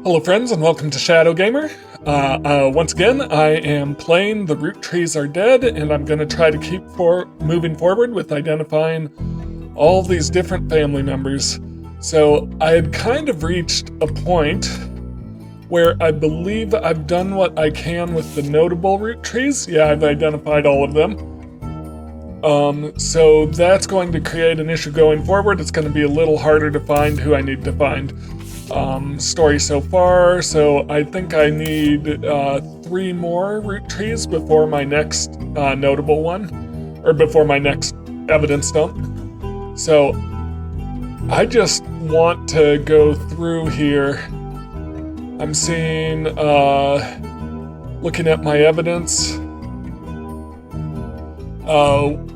Hello friends and welcome to Shadow Gamer. Once again, I am playing The Roottrees Are Dead, and I'm going to try to keep moving forward with identifying all these different family members. So I had kind of reached a point where I believe I've done what I can with the notable Roottrees. Yeah, I've identified all of them. So that's going to create an issue going forward. It's going to be a little harder to find who I need to find. Story so far, so I think I need 3 more Roottrees before my next notable one, or before my next evidence dump. So I just want to go through here. I'm seeing, looking at my evidence,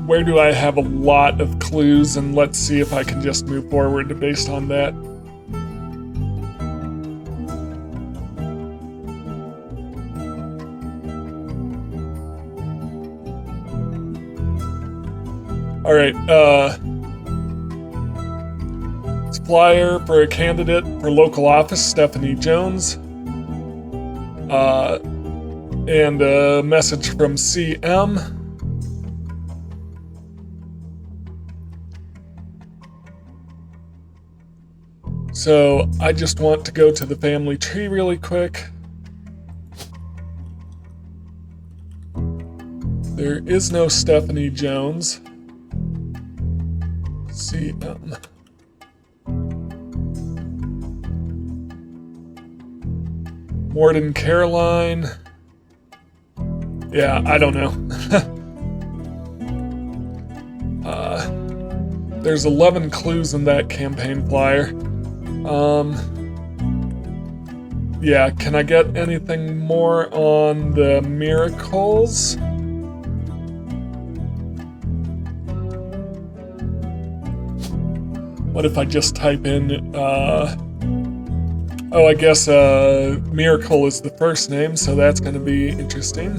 where do I have a lot of clues, and let's see if I can just move forward based on that. Alright, it's a flyer for a candidate for local office, Stephanie Jones. And a message from CM. So I just want to go to the family tree really quick. There is no Stephanie Jones. CM. Morden Caroline. Yeah, I don't know. There's 11 clues in that campaign flyer. Yeah, can I get anything more on the miracles? What if I just type in, I guess Miracle is the first name, so that's going to be interesting.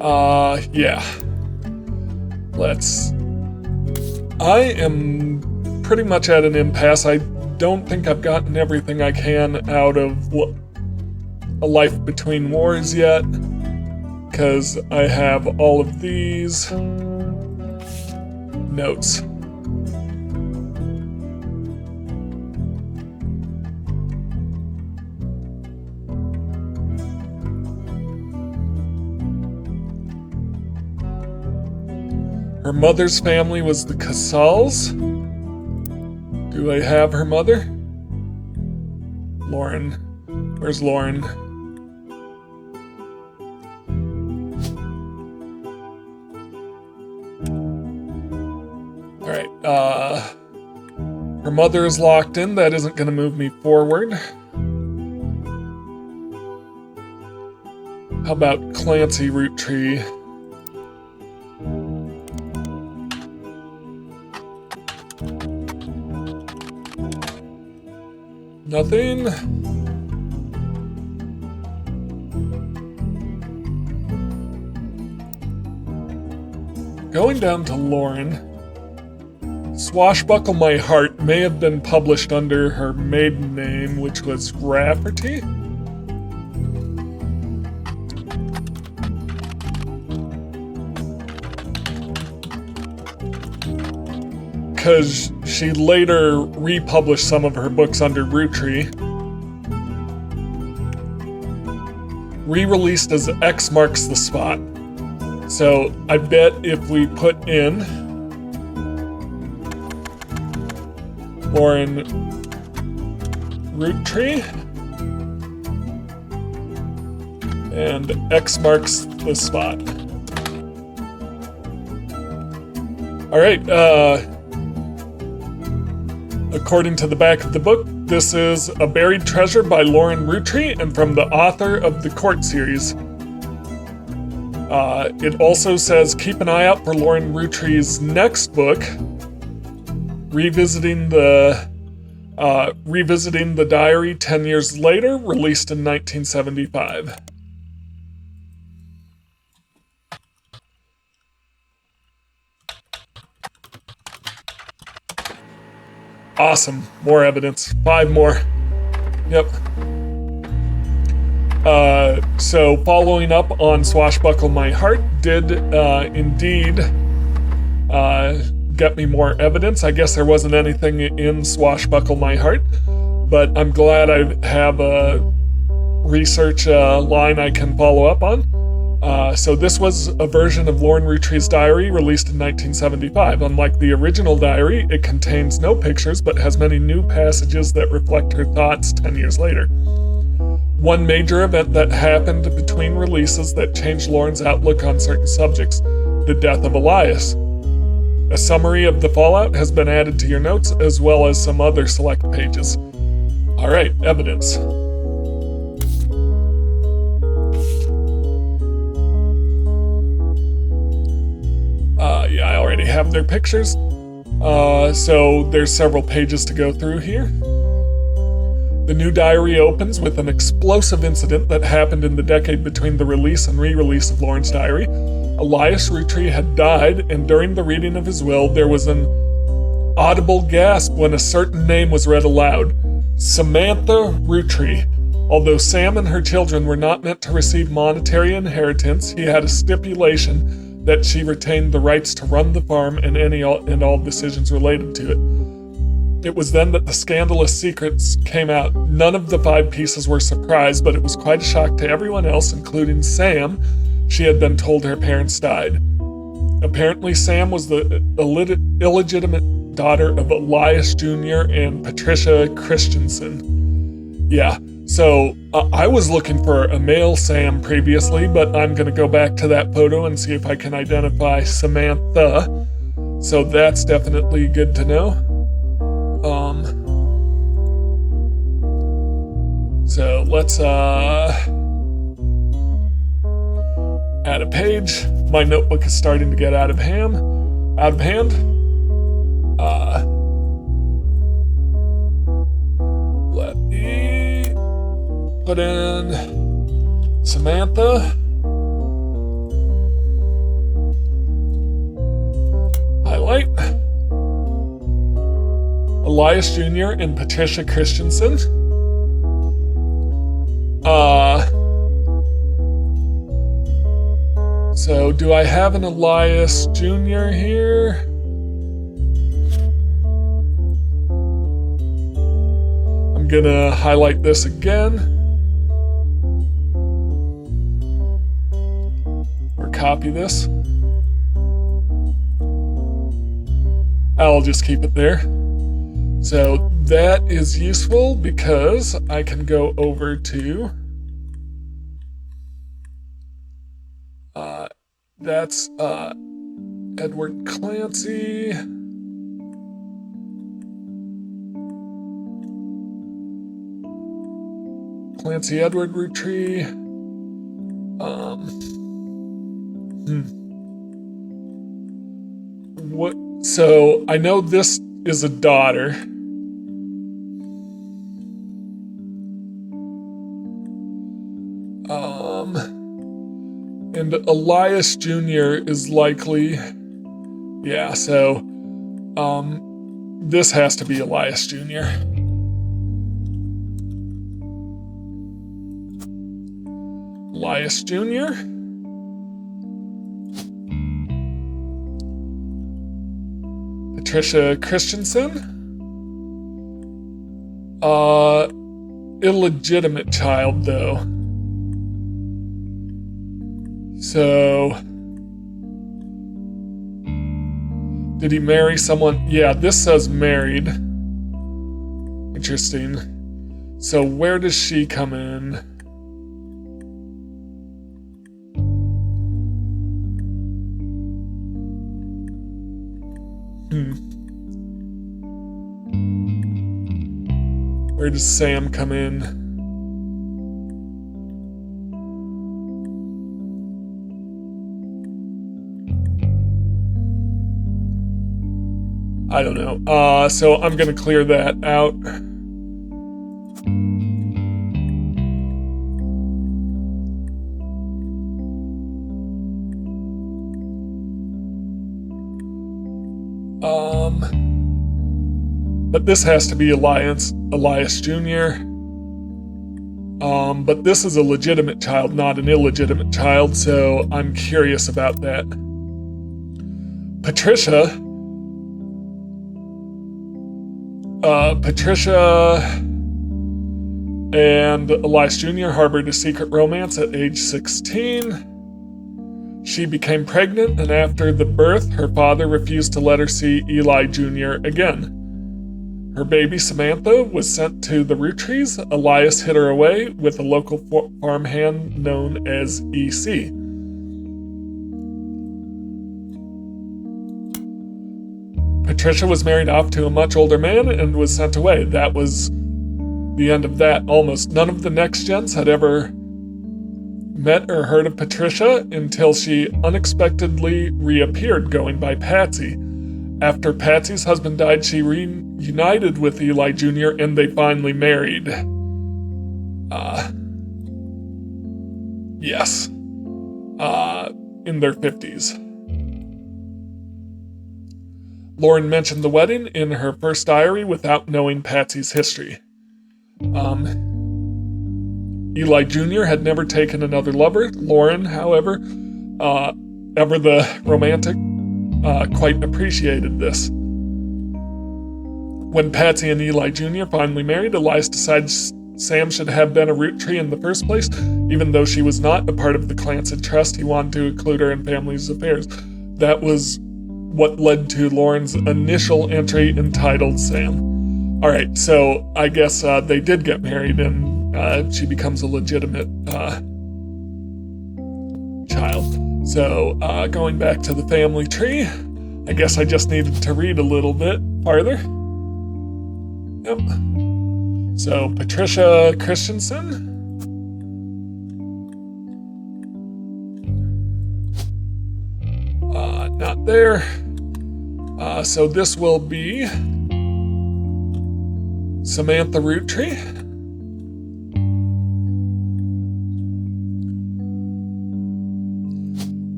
Yeah. I am pretty much at an impasse. I don't think I've gotten everything I can out of A Life Between Wars yet, because I have all of these notes. Her mother's family was the Casals. Do I have her mother? Lauren. Where's Lauren? Alright, her mother is locked in. That isn't going to move me forward. How about Clancy Roottree? Nothing. Going down to Lauren. Swashbuckle My Heart may have been published under her maiden name, which was Rafferty. Because she later republished some of her books under Roottrees. Re-released as X Marks the Spot. So I bet if we put in Lauren Roottrees and X Marks the Spot. Alright, according to the back of the book, this is A Buried Treasure by Lauren Roottrees and from the author of the Court series. It also says keep an eye out for Lauren Roottrees' next book, Revisiting the Diary 10 Years Later, released in 1975. Awesome. More evidence. 5 more. Yep. So following up on Swashbuckle My Heart did indeed get me more evidence. I guess there wasn't anything in Swashbuckle My Heart, but I'm glad I have a research line I can follow up on. So this was a version of Lauren Roottrees' diary released in 1975. Unlike the original diary, it contains no pictures but has many new passages that reflect her thoughts 10 years later. One major event that happened between releases that changed Lauren's outlook on certain subjects: the death of Elias. A summary of the fallout has been added to your notes, as well as some other select pages. Alright, evidence. Yeah, I already have their pictures. So there's several pages to go through here. The new diary opens with an explosive incident that happened in the decade between the release and re-release of Lauren's diary. Elias Roottree had died, and during the reading of his will, there was an audible gasp when a certain name was read aloud: Samantha Rootree. Although Sam and her children were not meant to receive monetary inheritance, he had a stipulation that she retained the rights to run the farm and any and all decisions related to it. It was then that the scandalous secrets came out. None of the 5 pieces were surprised, but it was quite a shock to everyone else, including Sam. She had been told her parents died. Apparently, Sam was the illegitimate daughter of Elias Jr. and Patricia Christensen. Yeah, so I was looking for a male Sam previously, but I'm going to go back to that photo and see if I can identify Samantha. So that's definitely good to know. So let's add a page. My notebook is starting to get out of hand. Let me put in Samantha. Highlight. Elias Jr. and Patricia Christensen. So do I have an Elias Jr. here? I'm gonna highlight this again. Or copy this. I'll just keep it there. So that is useful because I can go over to that's Edward Clancy. Clancy Edward Rootree. What? So I know this is a daughter. And Elias Jr. is likely, yeah, so, this has to be Elias Jr. Elias Jr. Patricia Christensen. Illegitimate child, though. So, did he marry someone? Yeah, this says married. Interesting. So where does she come in? Where does Sam come in? I don't know. So I'm gonna clear that out. But this has to be Elias Jr. But this is a legitimate child, not an illegitimate child, so I'm curious about that. Patricia and Elias Jr. harbored a secret romance at age 16. She became pregnant, and after the birth, her father refused to let her see Eli Jr. again. Her baby, Samantha, was sent to the Roottrees. Elias hid her away with a local farmhand known as EC. Patricia was married off to a much older man and was sent away. That was the end of that. Almost none of the next gens had ever met or heard of Patricia until she unexpectedly reappeared, going by Patsy. After Patsy's husband died, she reunited with Eli Jr. and they finally married. Yes. In their 50s. Lauren mentioned the wedding in her first diary without knowing Patsy's history. Eli Jr. had never taken another lover. Lauren, however, ever the romantic, quite appreciated this. When Patsy and Eli Jr. finally married, Elias decided Sam should have been a Roottree in the first place. Even though she was not a part of the Clancy Trust, he wanted to include her in family's affairs. That was what led to Lauren's initial entry entitled Sam. Alright, so I guess they did get married and she becomes a legitimate child. So, going back to the family tree, I guess I just needed to read a little bit farther. Yep. So, Patricia Christensen. Not there. So this will be Samantha Roottree.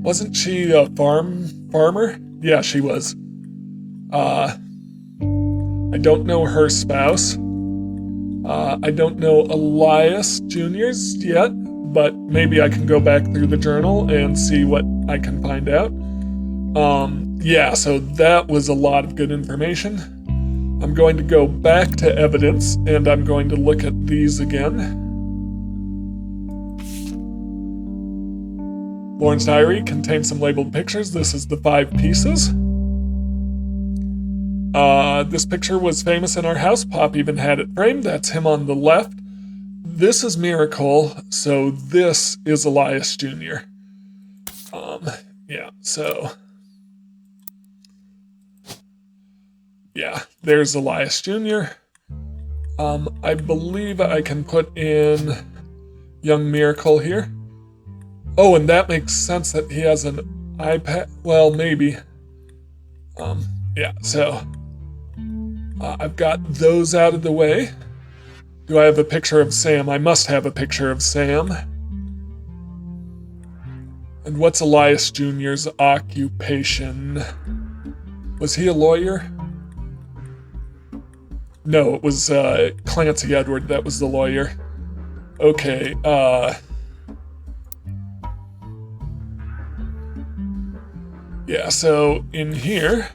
Wasn't she a farmer? Yeah, she was. I don't know her spouse. I don't know Elias Jr.'s yet, but maybe I can go back through the journal and see what I can find out. Yeah, so that was a lot of good information. I'm going to go back to evidence, and I'm going to look at these again. Lauren's diary contains some labeled pictures. This is the 5 pieces. This picture was famous in our house. Pop even had it framed. That's him on the left. This is Miracle, so this is Elias Jr. Yeah, so... yeah, there's Elias Jr. I believe I can put in young Miracle here. Oh, and that makes sense that he has an iPad. Well, maybe. Yeah, so I've got those out of the way. Do I have a picture of Sam? I must have a picture of Sam. And what's Elias Jr.'s occupation? Was he a lawyer? No, it was Clancy Edward that was the lawyer. Okay, yeah, so in here,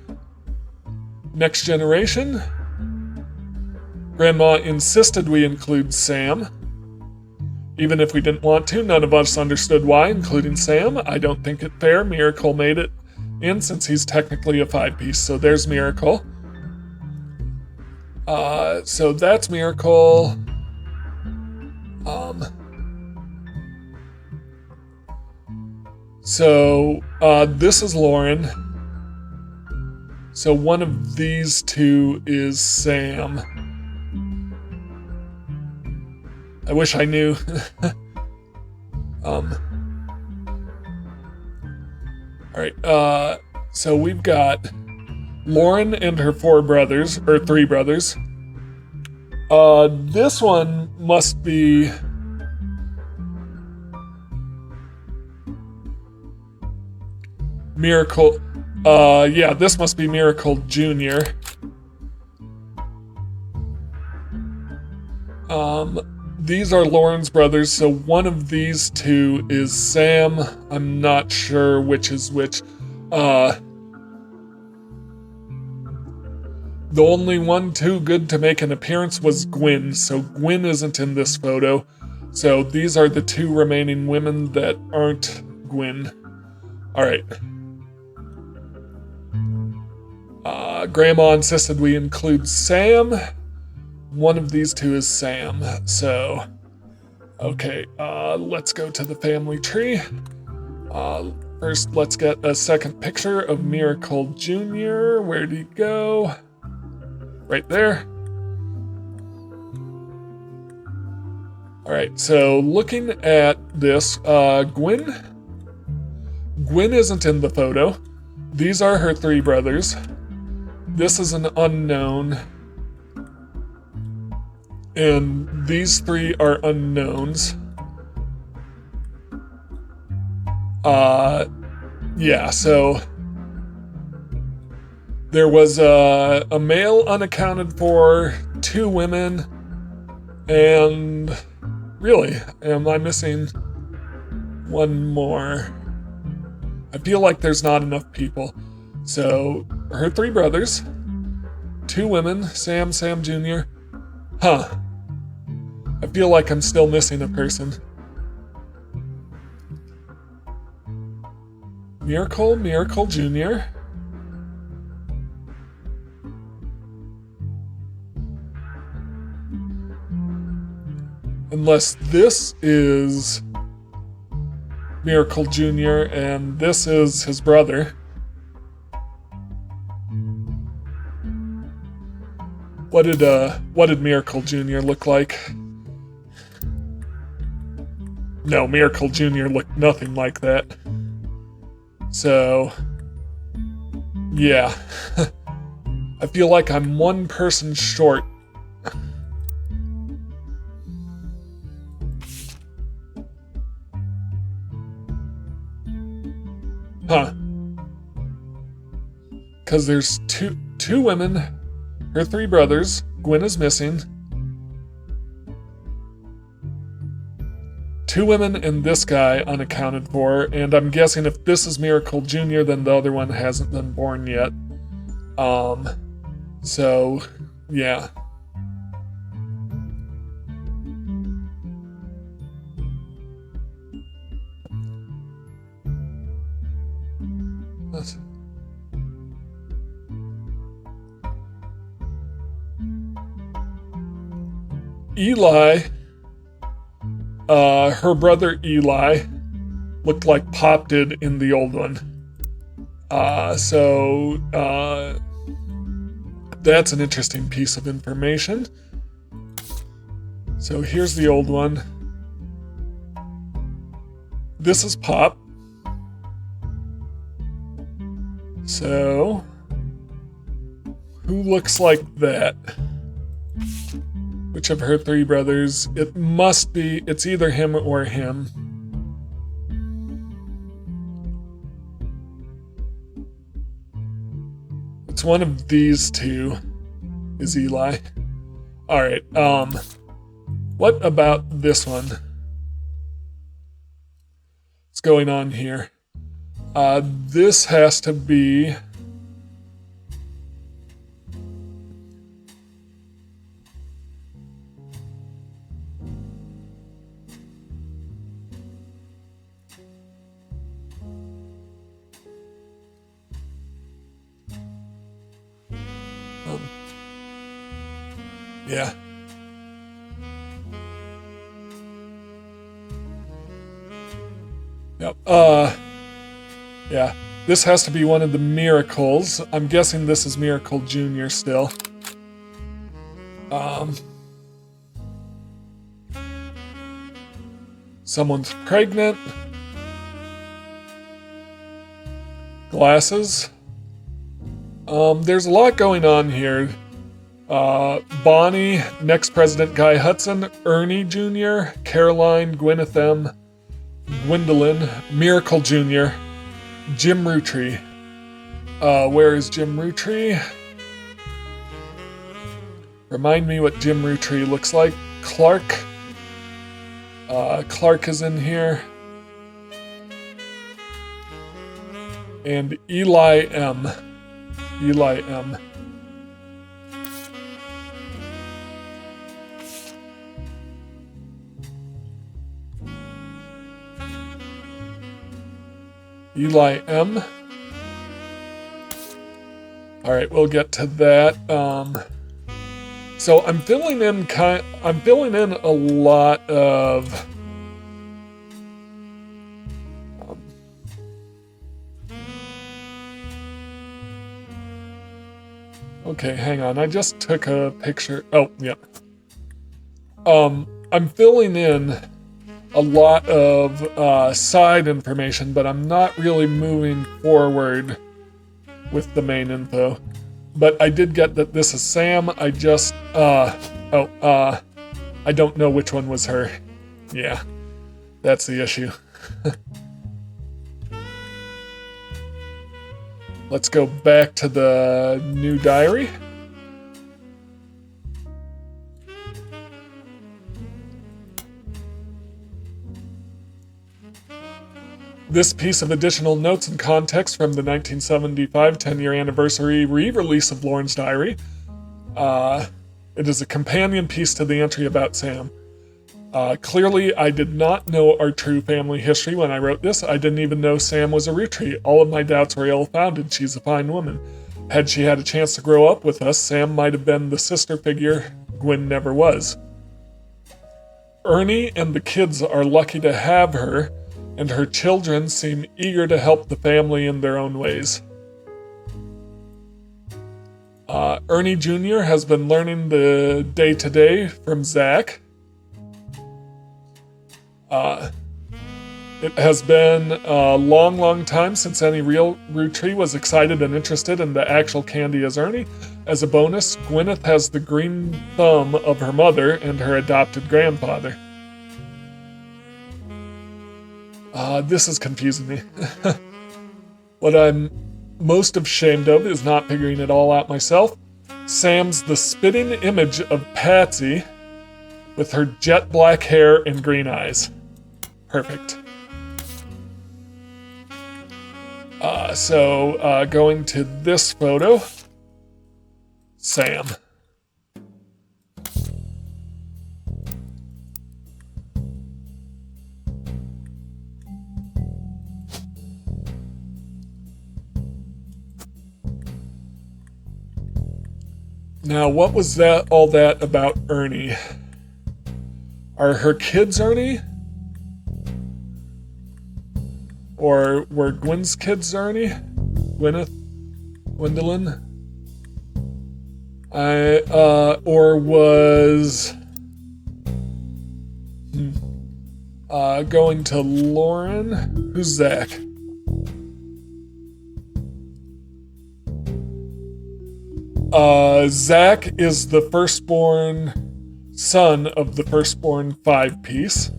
Next Generation, Grandma insisted we include Sam. Even if we didn't want to, none of us understood why, including Sam. I don't think it fair. Miracle made it in since he's technically a 5-piece, so there's Miracle. So that's Miracle. So this is Lauren. So one of these two is Sam. I wish I knew. Alright, so we've got Lauren and her 4 brothers, or 3 brothers. This one must be... Miracle... yeah, this must be Miracle Jr. these are Lauren's brothers, so one of these two is Sam. I'm not sure which is which. The only one too good to make an appearance was Gwyn, so Gwyn isn't in this photo. So these are the two remaining women that aren't Gwyn. Alright. Grandma insisted we include Sam. One of these two is Sam, so... Okay, let's go to the family tree. First, let's get a second picture of Miracle Jr. Where'd he go? Right there. Alright, so looking at this, Gwyn isn't in the photo. These are her three brothers. This is an unknown. And these three are unknowns. Yeah, so there was a male unaccounted for, two women, and really, am I missing one more? I feel like there's not enough people. So, her three brothers, two women, Sam Jr. Huh. I feel like I'm still missing a person. Miracle Jr. Unless this is Miracle Jr. and this is his brother. What did Miracle Jr. look like? No, Miracle Jr. looked nothing like that. So, yeah. I feel like I'm one person short. Huh. Because there's two women, her three brothers, Gwyn is missing. Two women and this guy unaccounted for, and I'm guessing if this is Miracle Jr., then the other one hasn't been born yet. So, yeah. Eli, her brother Eli, looked like Pop did in the old one. So that's an interesting piece of information. So here's the old one. This is Pop. So, who looks like that? Which of her three brothers? It must be, it's either him or him. It's one of these two, is Eli. Alright, what about this one? What's going on here? This has to be... yeah. Yep, yeah. This has to be one of the miracles. I'm guessing this is Miracle Jr. still. Someone's pregnant. Glasses. There's a lot going on here. Bonnie, next President Guy Hudson, Ernie Jr., Caroline, Gwyneth M., Gwendolyn, Miracle Jr., Jim Rootree. Where is Jim Rootree? Remind me what Jim Rootree looks like. Clark, Clark is in here. And Eli M. Eli M. Eli M. All right, we'll get to that. So I'm filling in a lot of okay, hang on. I just took a picture. Oh, yeah. I'm filling in a lot of side information, but I'm not really moving forward with the main info. But I did get that this is Sam. I just, I don't know which one was her. Yeah, that's the issue. Let's go back to the new diary. This piece of additional notes and context from the 1975 10-year anniversary re-release of Lauren's diary. It is a companion piece to the entry about Sam. Clearly, I did not know our true family history when I wrote this. I didn't even know Sam was a Rootree. All of my doubts were ill-founded. She's a fine woman. Had she had a chance to grow up with us, Sam might have been the sister figure Gwen never was. Ernie and the kids are lucky to have her, and her children seem eager to help the family in their own ways. Ernie Jr. has been learning the day-to-day from Zach. It has been a long, long time since any real Rootree was excited and interested in the actual Candy as Ernie. As a bonus, Gwyneth has the green thumb of her mother and her adopted grandfather. This is confusing me. What I'm most ashamed of is not figuring it all out myself. Sam's the spitting image of Patsy with her jet black hair and green eyes. Perfect. So going to this photo, Sam. Now, what was all that about Ernie? Are her kids Ernie? Or were Gwen's kids Ernie? Gwendolyn? Or was... going to Lauren? Who's Zach? Zach is the firstborn son of the firstborn 5-piece.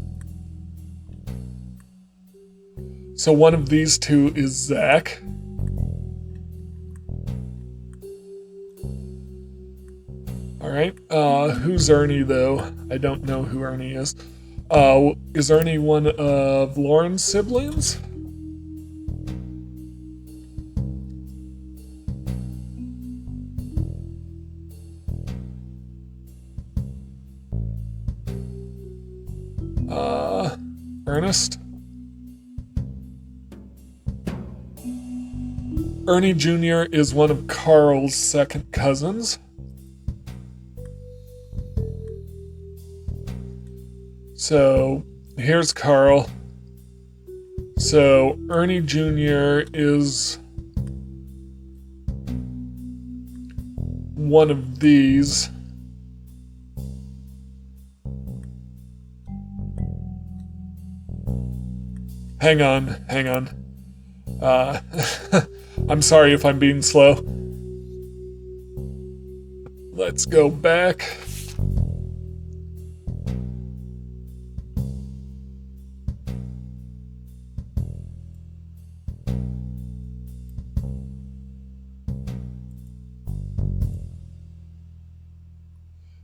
So one of these two is Zach. Alright, who's Ernie though? I don't know who Ernie is. Is Ernie one of Lauren's siblings? Ernest? Ernie Jr. is one of Carl's second cousins. So, here's Carl. So, Ernie Jr. is one of these. Hang on. I'm sorry if I'm being slow. Let's go back.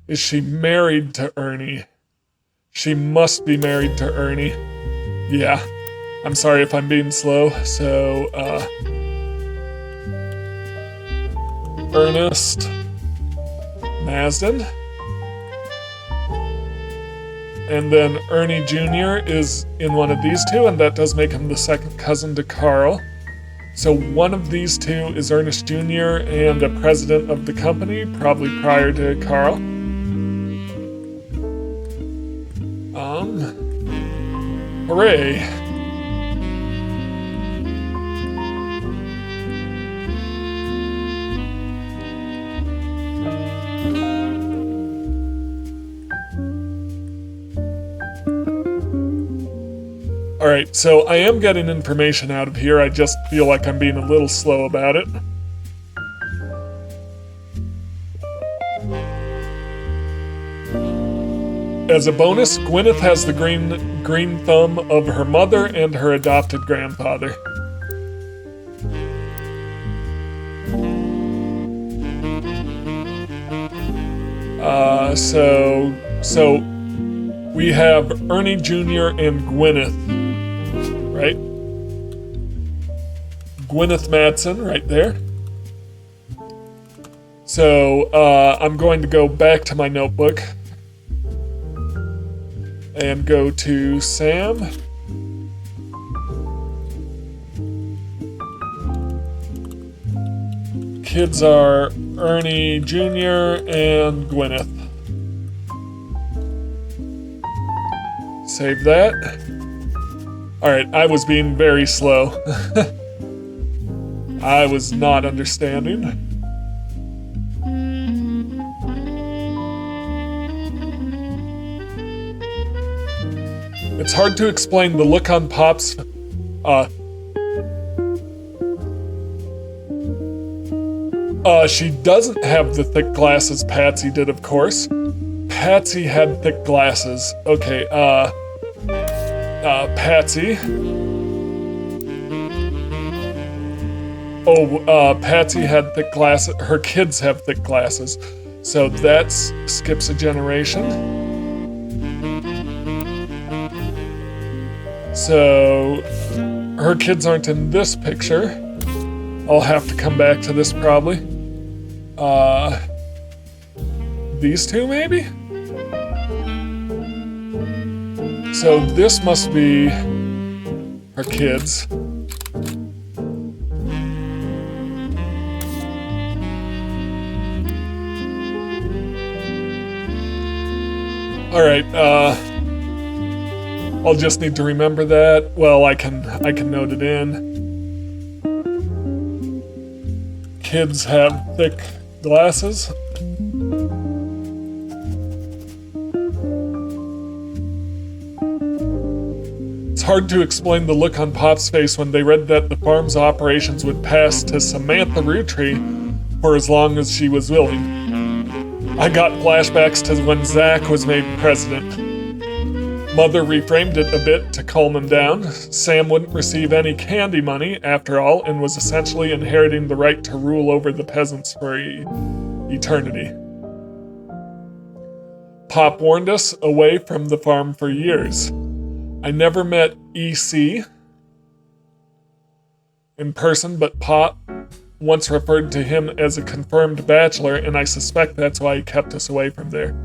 Is she married to Ernie? She must be married to Ernie. Yeah. I'm sorry if I'm being slow. So, Ernest Masden. And then Ernie Jr. is in one of these two, and that does make him the second cousin to Carl. So one of these two is Ernest Jr. and a president of the company, probably prior to Carl. Hooray. Alright, so I am getting information out of here, I just feel like I'm being a little slow about it. As a bonus, Gwyneth has the green thumb of her mother and her adopted grandfather. So we have Ernie Jr. and Gwyneth, right? Gwyneth Madsen right there. So I'm going to go back to my notebook and go to Sam. Kids are Ernie Jr. and Gwyneth. Save that. Alright, I was being very slow. I was not understanding. It's hard to explain the look on Pop's she doesn't have the thick glasses Patsy did, of course. Patsy had thick glasses. Okay, Patsy. Patsy had thick glasses. Her kids have thick glasses. So that skips a generation. So her kids aren't in this picture. I'll have to come back to this probably. These two maybe? So this must be her kids. Alright, I'll just need to remember that. Well, I can note it in. Kids have thick glasses. It's hard to explain the look on Pop's face when they read that the farm's operations would pass to Samantha Roottrees for as long as she was willing. I got flashbacks to when Zach was made president. Mother reframed it a bit to calm him down. Sam wouldn't receive any candy money, after all, and was essentially inheriting the right to rule over the peasants for eternity. Pop warned us away from the farm for years. I never met E.C. in person, but Pop once referred to him as a confirmed bachelor, and I suspect that's why he kept us away from there.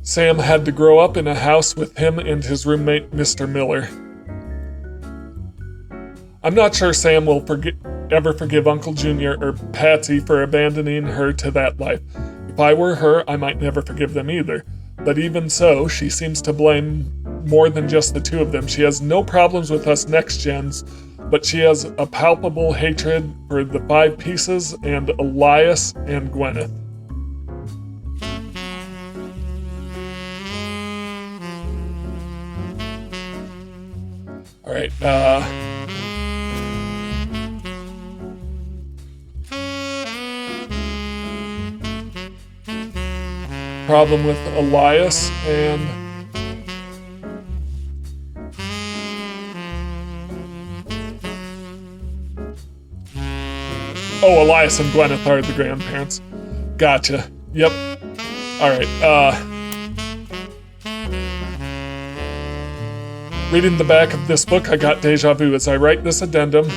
Sam had to grow up in a house with him and his roommate, Mr. Miller. I'm not sure Sam will ever forgive Uncle Junior or Patsy for abandoning her to that life. If I were her, I might never forgive them either. But even so, she seems to blame more than just the two of them. She has no problems with us next gens, but she has a palpable hatred for the Five Pieces and Elias and Gwyneth. Alright, problem with Elias and Elias and Gwyneth are the grandparents. Gotcha. Yep. Alright, Reading the back of this book, I got deja vu. As I write this addendum,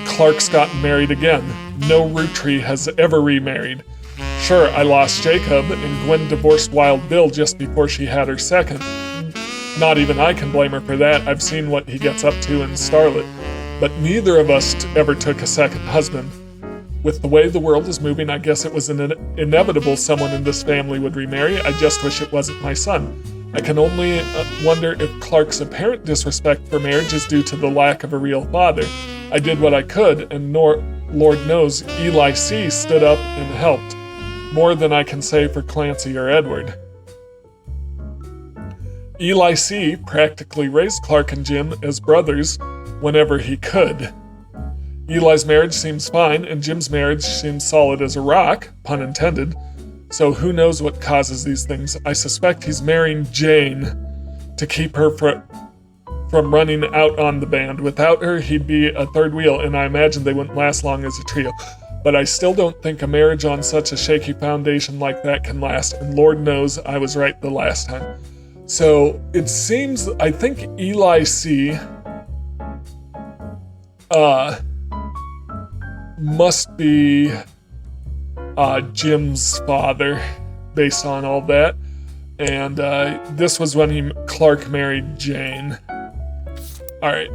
Clark's gotten married again. No Roottrie has ever remarried. Sure, I lost Jacob, and Gwen divorced Wild Bill just before she had her second. Not even I can blame her for that. I've seen what he gets up to in Starlet. But neither of us ever took a second husband. With the way the world is moving, I guess it was inevitable someone in this family would remarry. I just wish it wasn't my son. I can only wonder if Clark's apparent disrespect for marriage is due to the lack of a real father. I did what I could, and Lord knows Eli C. stood up and helped. More than I can say for Clancy or Edward. Eli C. practically raised Clark and Jim as brothers whenever he could. Eli's marriage seems fine, and Jim's marriage seems solid as a rock, pun intended. So who knows what causes these things. I suspect he's marrying Jane to keep her from running out on the band. Without her, he'd be a third wheel, and I imagine they wouldn't last long as a trio. But I still don't think a marriage on such a shaky foundation like that can last, and Lord knows I was right the last time. So it seems, I think Eli C. must be Jim's father, based on all that. And this was when Clark married Jane. Alright,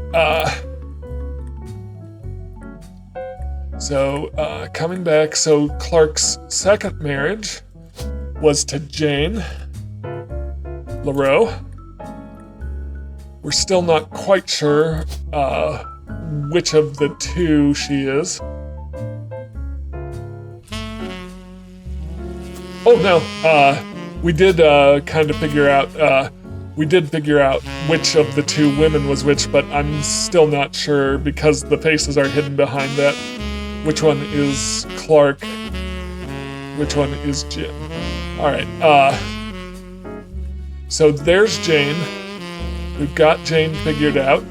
so coming back, so Clark's second marriage was to Jane LaRoe. We're still not quite sure which of the two she is. Oh no, we did kind of figure out, which of the two women was which, but I'm still not sure because the faces are hidden behind that. Which one is Clark? Which one is Jim? Alright, so there's Jane. We've got Jane figured out.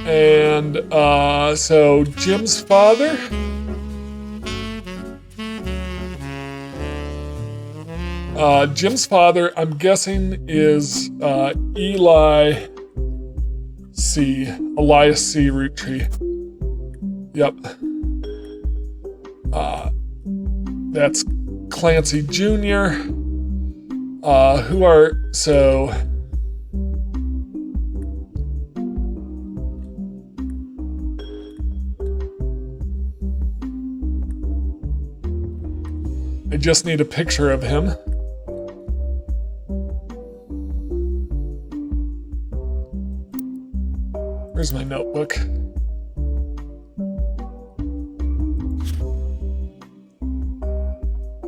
And, so Jim's father. Jim's father, I'm guessing, is Eli C. Elias C. Roottrie. Yep. That's Clancy Jr. So... I just need a picture of him. Where's my notebook?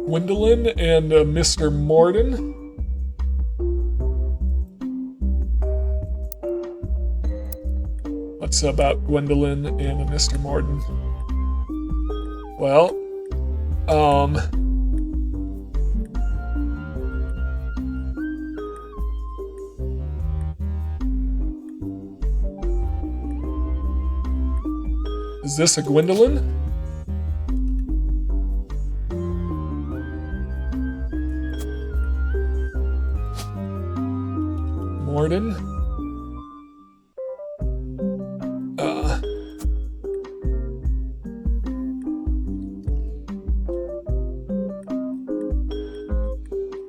Gwendolyn and Mr. Morden. What's about Gwendolyn and Mr. Morden? Well, is this a Gwendolyn? Morden?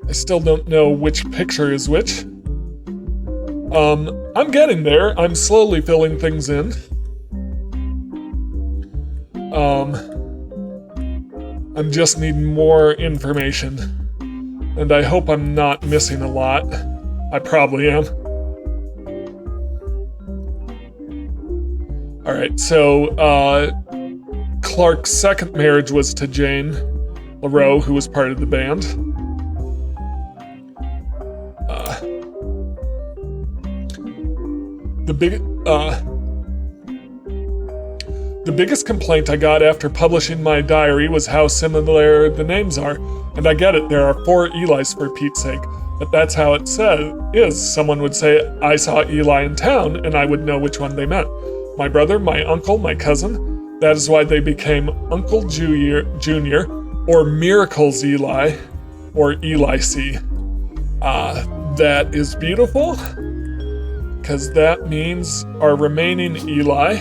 I still don't know which picture is which. I'm getting there. I'm slowly filling things in. I'm just needing more information, and I hope I'm not missing a lot. I probably am. Alright, so, Clark's second marriage was to Jane LaRoe, who was part of the band. The biggest complaint I got after publishing my diary was how similar the names are. And I get it, there are 4 Elis for Pete's sake, but that's how it is. Someone would say, I saw Eli in town, and I would know which one they meant. My brother, my uncle, my cousin. That is why they became Uncle Junior, or Miracles Eli, or Eli C. That is beautiful, because that means our remaining Eli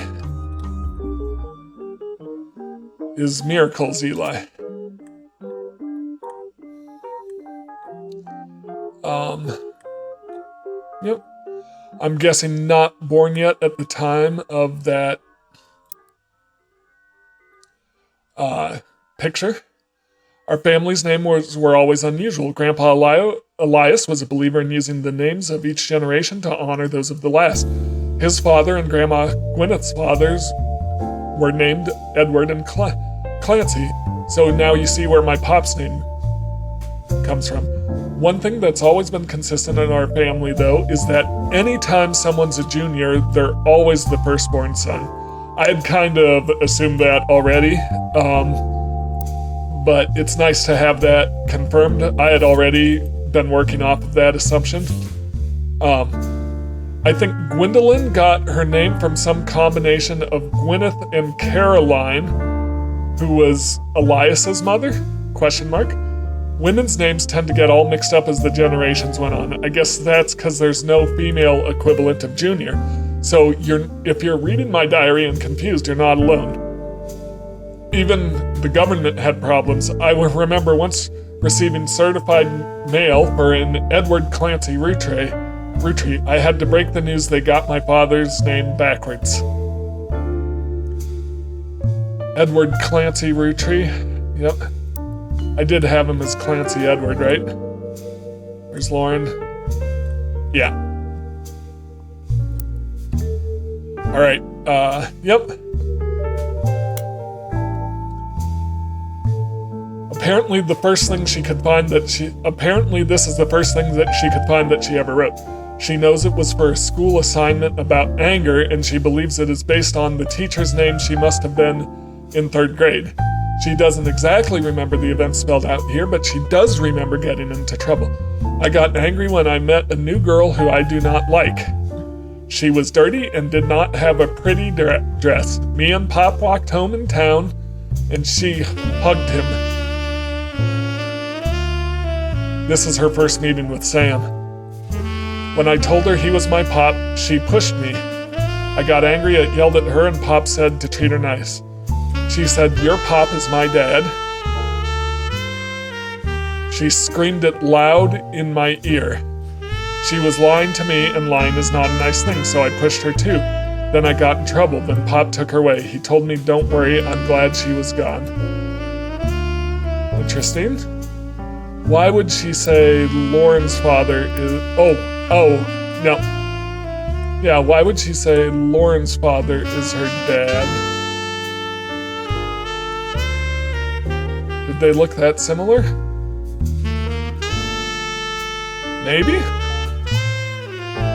is Miracles Eli. Yep. I'm guessing not born yet at the time of that picture. Our family's name were always unusual. Grandpa Elias was a believer in using the names of each generation to honor those of the last. His father and Grandma Gwyneth's fathers were named Edward and Clancy. So now you see where my pop's name comes from. One thing that's always been consistent in our family, though, is that anytime someone's a junior, they're always the firstborn son. I had kind of assumed that already, but it's nice to have that confirmed. I had already been working off of that assumption. I think Gwendolyn got her name from some combination of Gwyneth and Caroline, who was Elias's mother? ? Women's names tend to get all mixed up as the generations went on. I guess that's because there's no female equivalent of junior. So if you're reading my diary and confused, you're not alone. Even the government had problems. I remember once receiving certified mail for an Edward Clancy Roottrees. I had to break the news they got my father's name backwards. Edward Clancy Roottrees. Yep. I did have him as Clancy Edward, right? There's Lauren. Yeah. All right. Yep. Apparently this is the first thing that she could find that she ever wrote. She knows it was for a school assignment about anger, and she believes it is based on the teacher's name she must have been in 3rd grade. She doesn't exactly remember the events spelled out here, but she does remember getting into trouble. I got angry when I met a new girl who I do not like. She was dirty and did not have a pretty dress. Me and Pop walked home in town, and she hugged him. This is her first meeting with Sam. When I told her he was my Pop, she pushed me. I got angry, yelled at her, and Pop said to treat her nice. She said, "Your Pop is my dad." She screamed it loud in my ear. She was lying to me, and lying is not a nice thing, so I pushed her too. Then I got in trouble. Then Pop took her away. He told me, "Don't worry, I'm glad she was gone." Interesting. Why would she say Lauren's father is... no. Yeah, why would she say Lauren's father is her dad? Did they look that similar? Maybe?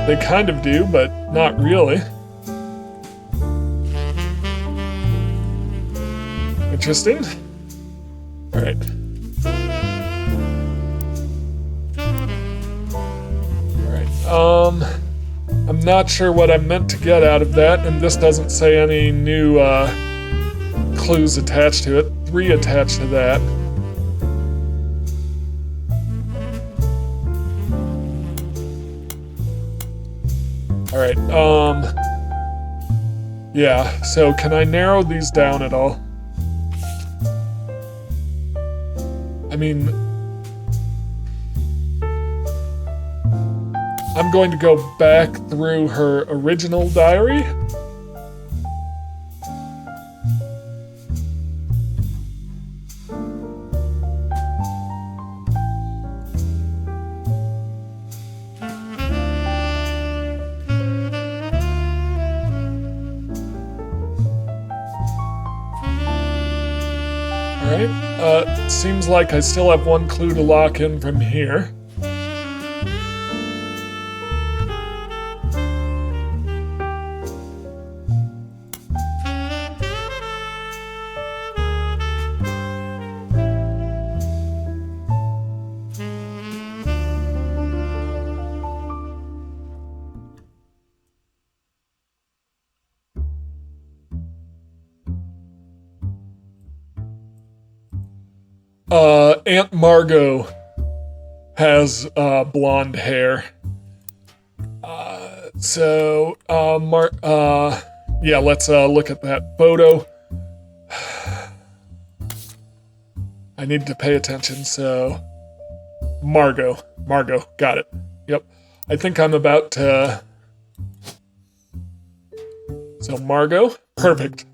They kind of do, but not really. Interesting. Alright. I'm not sure what I meant to get out of that, and this doesn't say any new clues attached to it. 3 attached to that. Alright, yeah, so can I narrow these down at all? I mean, I'm going to go back through her original diary. Alright, seems like I still have 1 clue to lock in from here. Aunt Margot has blonde hair. Yeah, let's look at that photo. I need to pay attention, so... Margot, got it. Yep, I think I'm about to... So Margot, perfect.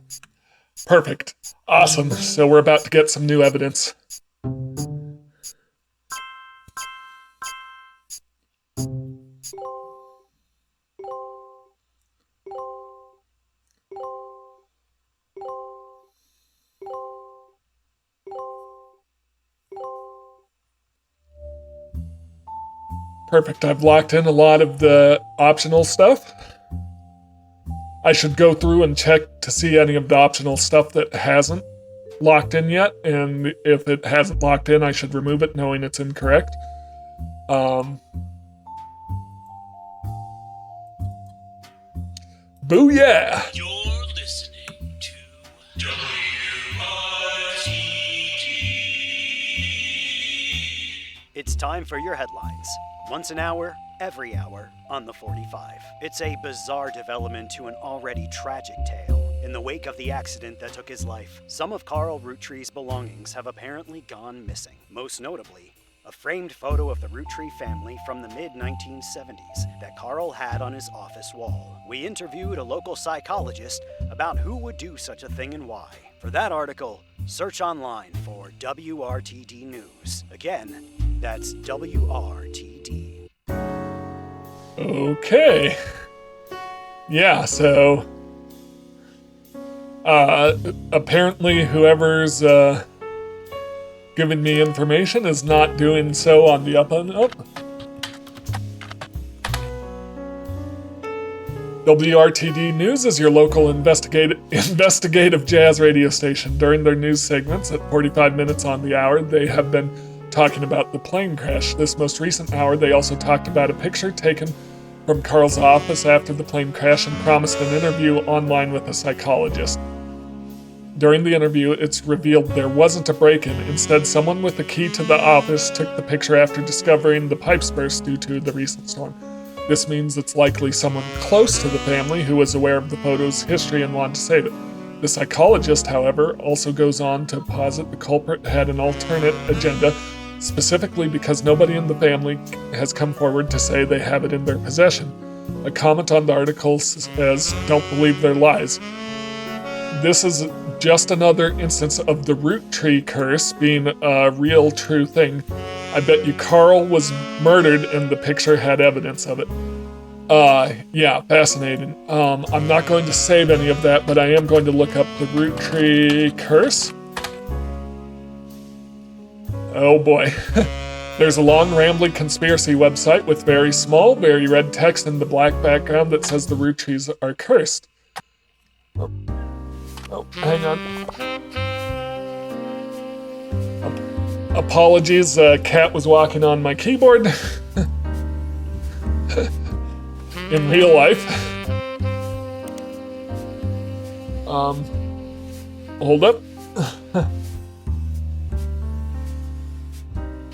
Awesome, so we're about to get some new evidence. Perfect, I've locked in a lot of the optional stuff. I should go through and check to see any of the optional stuff that hasn't locked in yet, and if it hasn't locked in, I should remove it knowing it's incorrect. Booyah! You're listening to WRTG. It's time for your headlines. Once an hour, every hour, on the 45. It's a bizarre development to an already tragic tale. In the wake of the accident that took his life, some of Carl Roottrees' belongings have apparently gone missing. Most notably, a framed photo of the Roottree family from the mid-1970s that Carl had on his office wall. We interviewed a local psychologist about who would do such a thing and why. For that article, search online for WRTD News. Again, that's WRTD. Okay. Yeah, so... apparently whoever's, giving me information is not doing so on the up and up. WRTD News is your local investigative jazz radio station. During their news segments at 45 minutes on the hour, they have been talking about the plane crash. This most recent hour, they also talked about a picture taken from Carl's office after the plane crash and promised an interview online with a psychologist. During the interview, it's revealed there wasn't a break-in. Instead, someone with a key to the office took the picture after discovering the pipes burst due to the recent storm. This means it's likely someone close to the family who was aware of the photo's history and wanted to save it. The psychologist, however, also goes on to posit the culprit had an alternate agenda, specifically because nobody in the family has come forward to say they have it in their possession. A comment on the article says, "Don't believe their lies." This is just another instance of the Roottree curse being a real, true thing. I bet you Carl was murdered and the picture had evidence of it. Yeah, fascinating. I'm not going to save any of that, but I am going to look up the Roottree curse. Oh boy. There's a long, rambling conspiracy website with very small, very red text in the black background that says the Roottrees are cursed. Oh, hang on. Apologies, cat was walking on my keyboard. In real life. Hold up.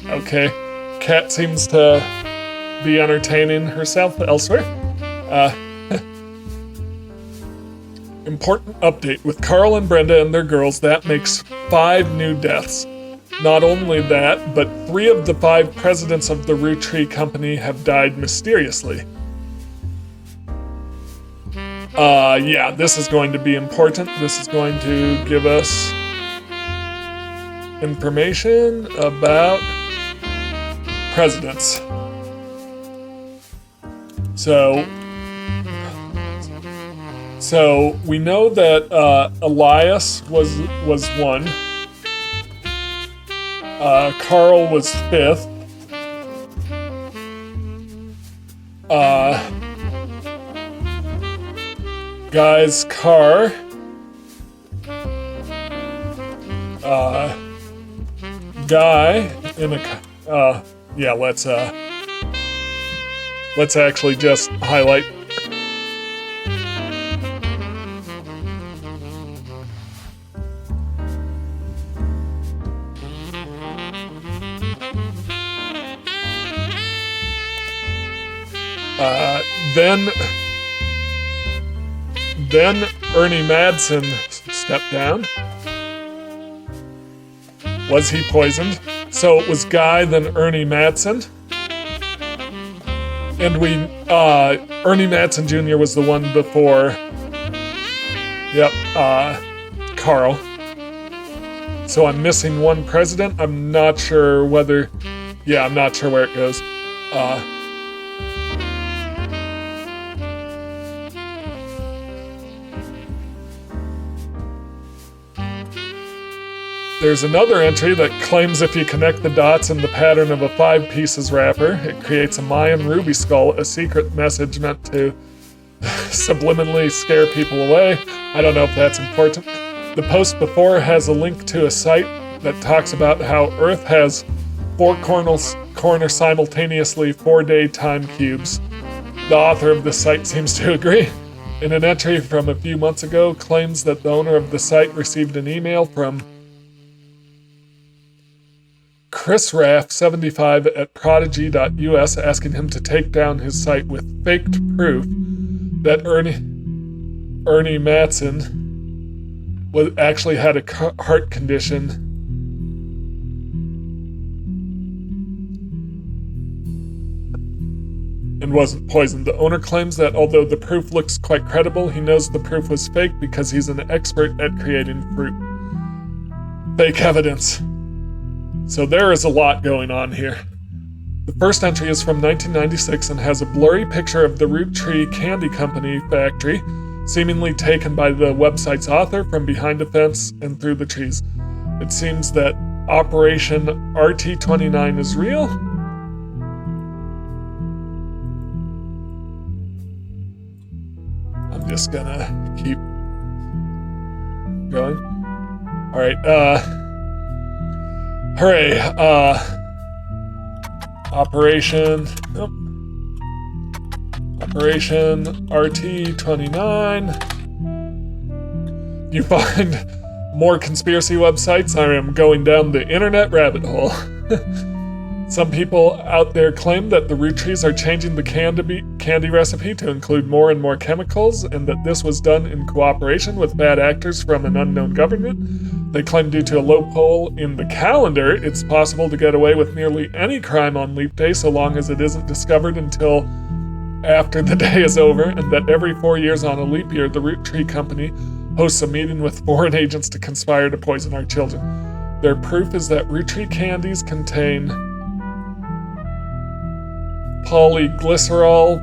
Okay, cat seems to be entertaining herself elsewhere. Important update. With Carl and Brenda and their girls, that makes 5 new deaths. Not only that, but 3 of the 5 presidents of the Roottree Company have died mysteriously. Yeah, this is going to be important. This is going to give us information about presidents. So we know that Elias was one. Carl was 5th. Guy's car. Guy in a. Yeah, let's actually just highlight. Then Ernie Madsen stepped down. Was he poisoned? So it was Guy, then Ernie Madsen. And Ernie Madsen Jr. was the one before, Carl. So I'm missing one president. I'm not sure whether, I'm not sure where it goes. There's another entry that claims if you connect the dots in the pattern of a 5 pieces wrapper, it creates a Mayan ruby skull, a secret message meant to subliminally scare people away. I don't know if that's important. The post before has a link to a site that talks about how Earth has 4 corner simultaneously 4-day time cubes. The author of the site seems to agree. In an entry from a few months ago, claims that the owner of the site received an email from Chris Raff, 75, at prodigy.us asking him to take down his site with faked proof that Ernie Madsen actually had a heart condition and wasn't poisoned. The owner claims that although the proof looks quite credible, he knows the proof was fake because he's an expert at creating fake evidence. So there is a lot going on here. The first entry is from 1996 and has a blurry picture of the Roottrees Candy Company factory, seemingly taken by the website's author from behind a fence and through the trees. It seems that Operation RT29 is real. I'm just gonna keep going. All right, hooray, Operation RT29. You find more conspiracy websites. I am going down the internet rabbit hole. Some people out there claim that the Roottrees are changing the candy recipe to include more and more chemicals, and that this was done in cooperation with bad actors from an unknown government. They claim due to a loophole in the calendar, it's possible to get away with nearly any crime on Leap Day so long as it isn't discovered until after the day is over, and that every 4 years on a leap year, the Roottrees Company hosts a meeting with foreign agents to conspire to poison our children. Their proof is that Roottrees candies contain polyglycerol,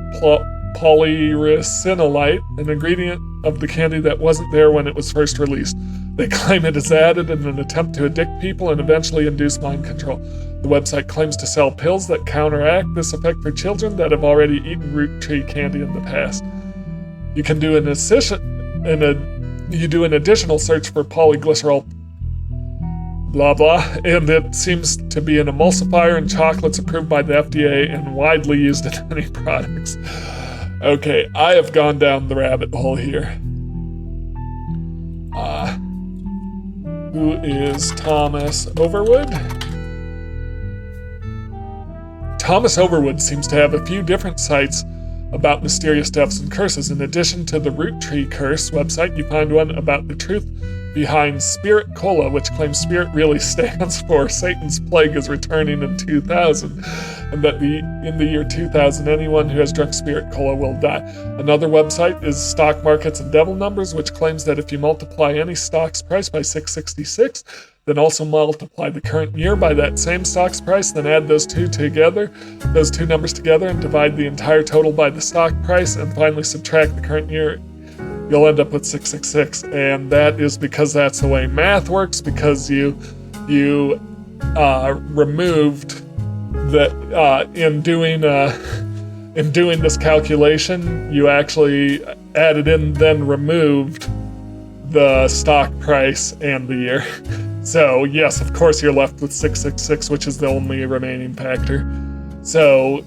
polyricinolite, an ingredient of the candy that wasn't there when it was first released. They claim it is added in an attempt to addict people and eventually induce mind control. The website claims to sell pills that counteract this effect for children that have already eaten Roottrees candy in the past. You can do an additional search for polyglycerol blah blah, and it seems to be an emulsifier in chocolates approved by the FDA and widely used in many products. Okay, I have gone down the rabbit hole here. Who is Thomas Overwood? Thomas Overwood seems to have a few different sites about mysterious deaths and curses. In addition to the Roottrees Curse website, you find one about the truth behind Spirit Cola, which claims Spirit really stands for Satan's Plague is returning in 2000, and that in the year 2000, anyone who has drunk Spirit Cola will die. Another website is Stock Markets and Devil Numbers, which claims that if you multiply any stock's price by 666, then also multiply the current year by that same stock's price, then add those two numbers together, and divide the entire total by the stock price, and finally subtract the current year, you'll end up with 666. And that is because that's the way math works, because you removed that in doing this calculation, you actually added in, then removed the stock price and the year. So yes, of course you're left with 666, which is the only remaining factor. So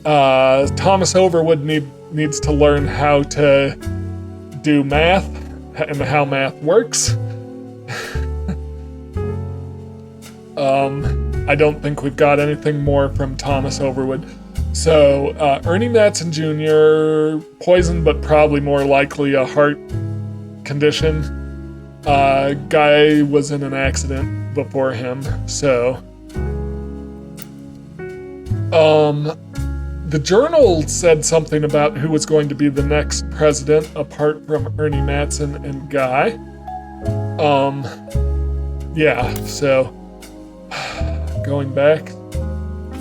Thomas Overwood needs to learn how to do math and how math works. I don't think we've got anything more from Thomas Overwood. So, Ernie Matson Jr., poisoned, but probably more likely a heart condition. Guy was in an accident before him, so. The Journal said something about who was going to be the next president apart from Ernie Matson and Guy. Yeah, so. Going back.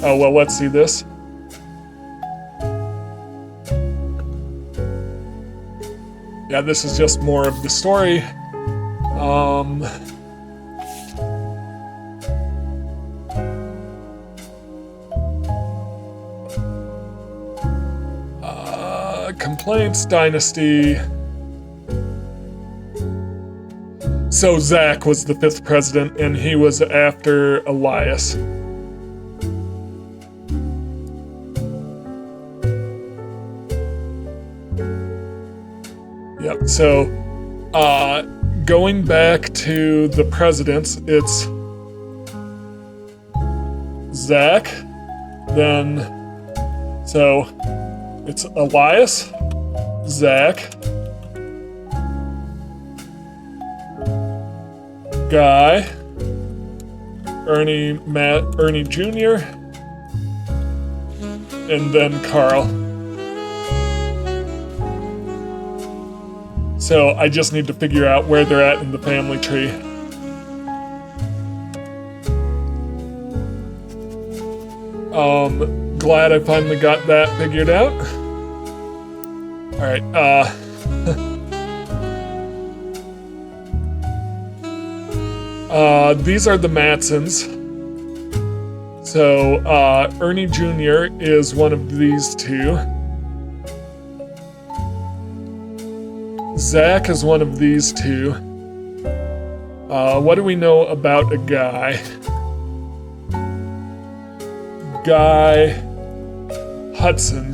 Oh, well, let's see this. Yeah, this is just more of the story. Complaints, Dynasty. So Zach was the 5th president, and he was after Elias. Yep, so going back to the presidents, it's Zach, then, so it's Elias, Zach, Guy, Ernie Jr., and then Carl. So I just need to figure out where they're at in the family tree. Glad I finally got that figured out. Alright, these are the Matsons. So, Ernie Jr. is one of these two. Zach is one of these two. What do we know about a Guy? Guy Hudson.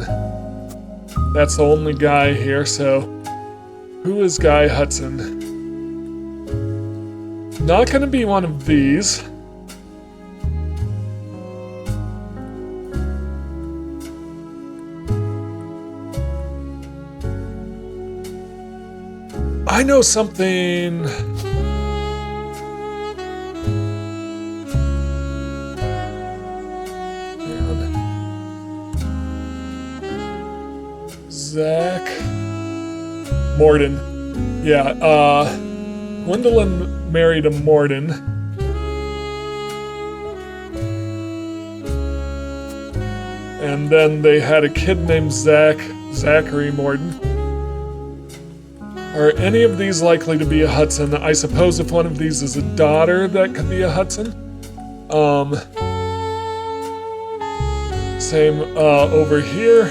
That's the only guy here, so who is Guy Hudson? Not gonna be one of these. I know something. Zach Morden. Yeah, Gwendolyn married a Morden. And then they had a kid named Zachary Morden. Are any of these likely to be a Hudson? I suppose if one of these is a daughter, that could be a Hudson. Same over here.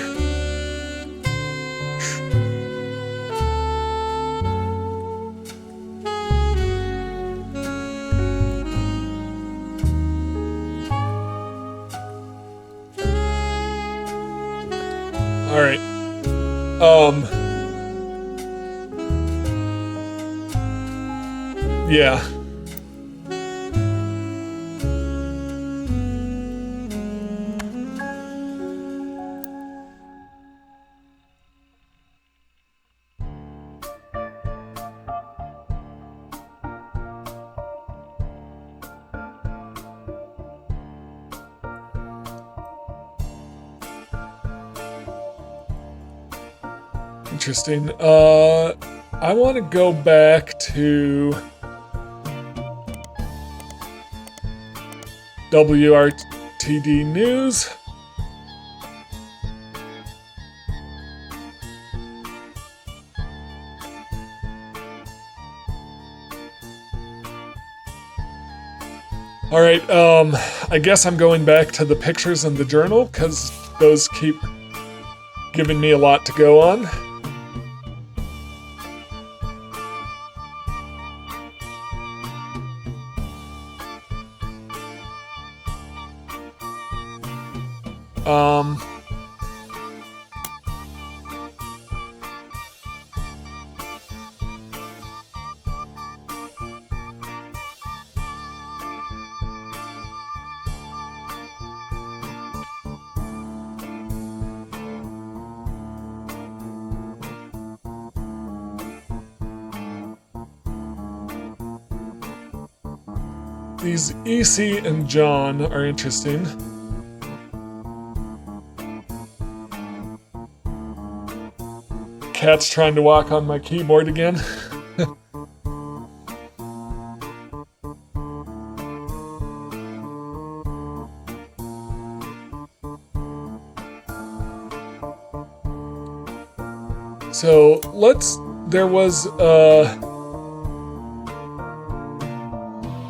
All right. Yeah. Interesting. I want to go back to WRTD News. All right, I guess I'm going back to the pictures in the journal because those keep giving me a lot to go on. These EC and John are interesting. Cat's trying to walk on my keyboard again. So there was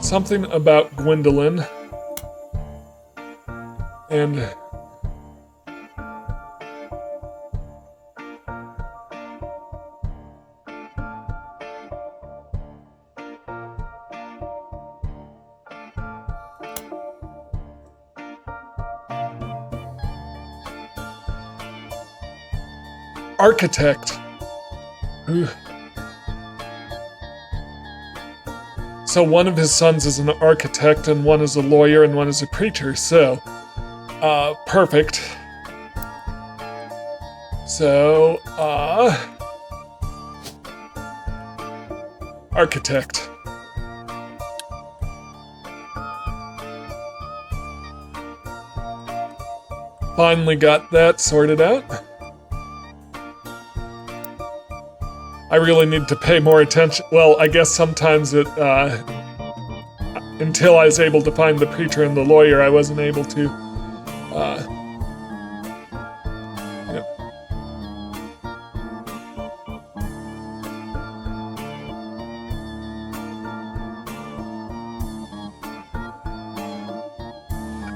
something about Gwendolyn and architect. Ooh. So one of his sons is an architect, and one is a lawyer, and one is a preacher, so, perfect. So, architect. Finally got that sorted out. I really need to pay more attention. Well, I guess sometimes until I was able to find the preacher and the lawyer, I wasn't able to. Yep.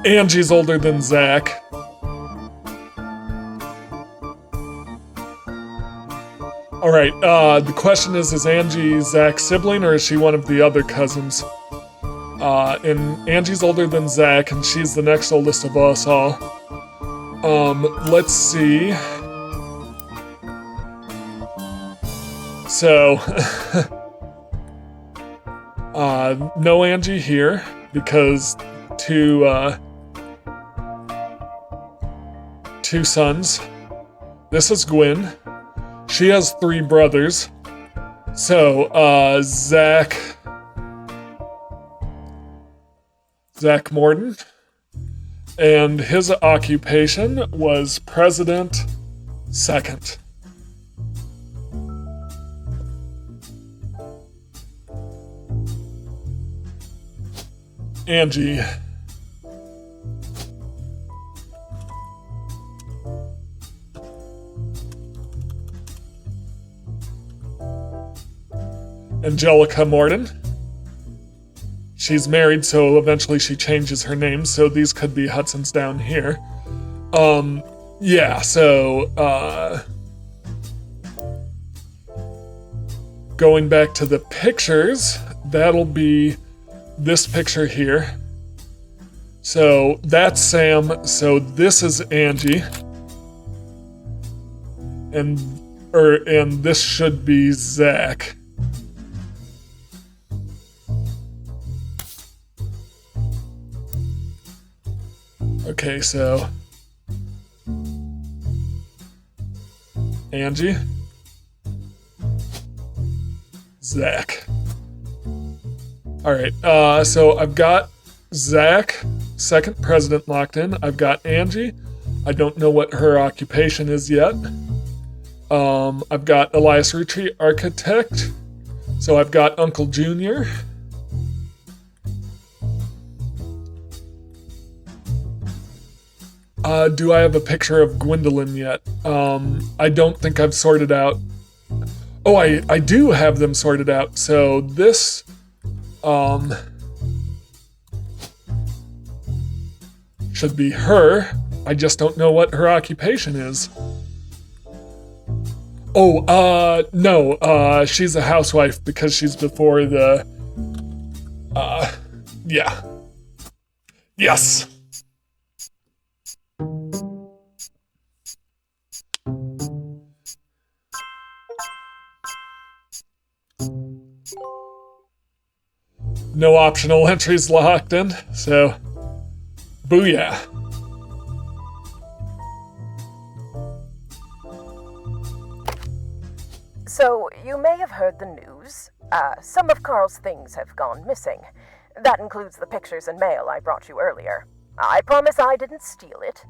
Angie's older than Zach. Alright, the question is Angie Zach's sibling, or is she one of the other cousins? And Angie's older than Zach, and she's the next oldest of us all. Let's see. So, no Angie here, because two sons. This is Gwen. She has 3 brothers. So, Zach Morden. And his occupation was President Second. Angie. Angelica Morden. She's married, so eventually she changes her name, so these could be Hudson's down here. Yeah, so, going back to the pictures, that'll be this picture here. So, that's Sam, so this is Angie. And this should be Zach. Okay, so Angie, Zach. All right, so I've got Zach, second president, locked in. I've got Angie. I don't know what her occupation is yet. I've got Elias Roottrees, architect. So I've got Uncle Junior. Do I have a picture of Gwendolyn yet? I don't think I've sorted out. Oh, I do have them sorted out. So this, should be her. I just don't know what her occupation is. Oh, no, she's a housewife because she's before the, yeah. Yes! No optional entries locked in, so booyah. So, you may have heard the news. Some of Carl's things have gone missing. That includes the pictures and mail I brought you earlier. I promise I didn't steal it.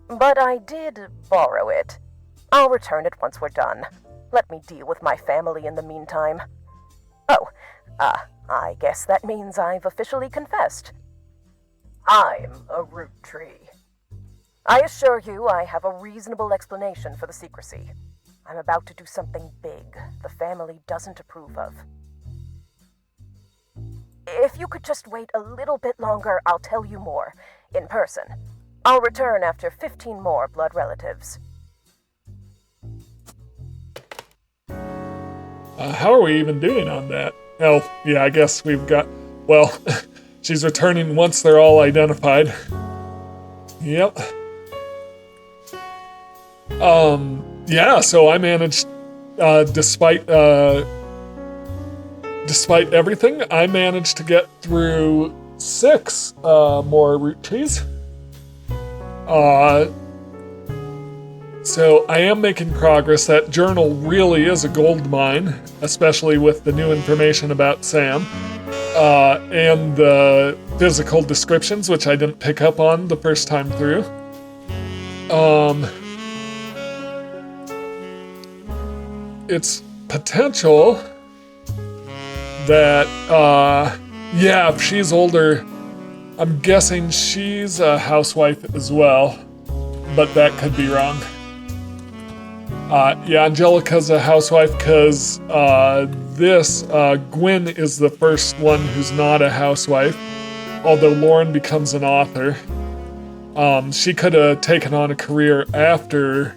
But I did borrow it. I'll return it once we're done. Let me deal with my family in the meantime. Oh, I guess that means I've officially confessed. I'm a root tree. I assure you I have a reasonable explanation for the secrecy. I'm about to do something big the family doesn't approve of. If you could just wait a little bit longer, I'll tell you more, in person. I'll return after 15 more blood relatives. How are we even doing on that? Oh, yeah, I guess we've got... Well, she's returning once they're all identified. Yep. Yeah, so I managed, despite everything, I managed to get through 6 more root trees. So I am making progress. That journal really is a gold mine, especially with the new information about Sam, and the physical descriptions, which I didn't pick up on the first time through. It's potential that, yeah, if she's older, I'm guessing she's a housewife as well, but that could be wrong. Yeah, Angelica's a housewife because Gwen is the first one who's not a housewife, although Lauren becomes an author. She could have taken on a career after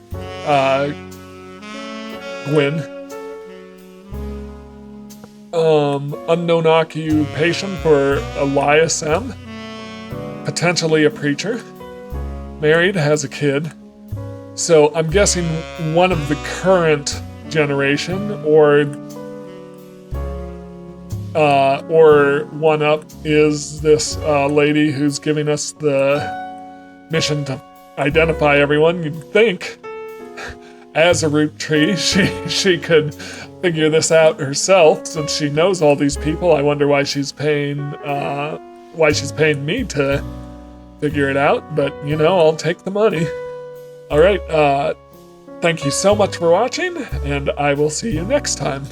Gwen. Unknown occupation for Elias M. Potentially a preacher. Married, has a kid. So I'm guessing one of the current generation, or one up, is this lady who's giving us the mission to identify everyone. You'd think, as a root tree, she could figure this out herself, since she knows all these people. I wonder why she's paying me to figure it out, but you know, I'll take the money. Alright, thank you so much for watching, and I will see you next time.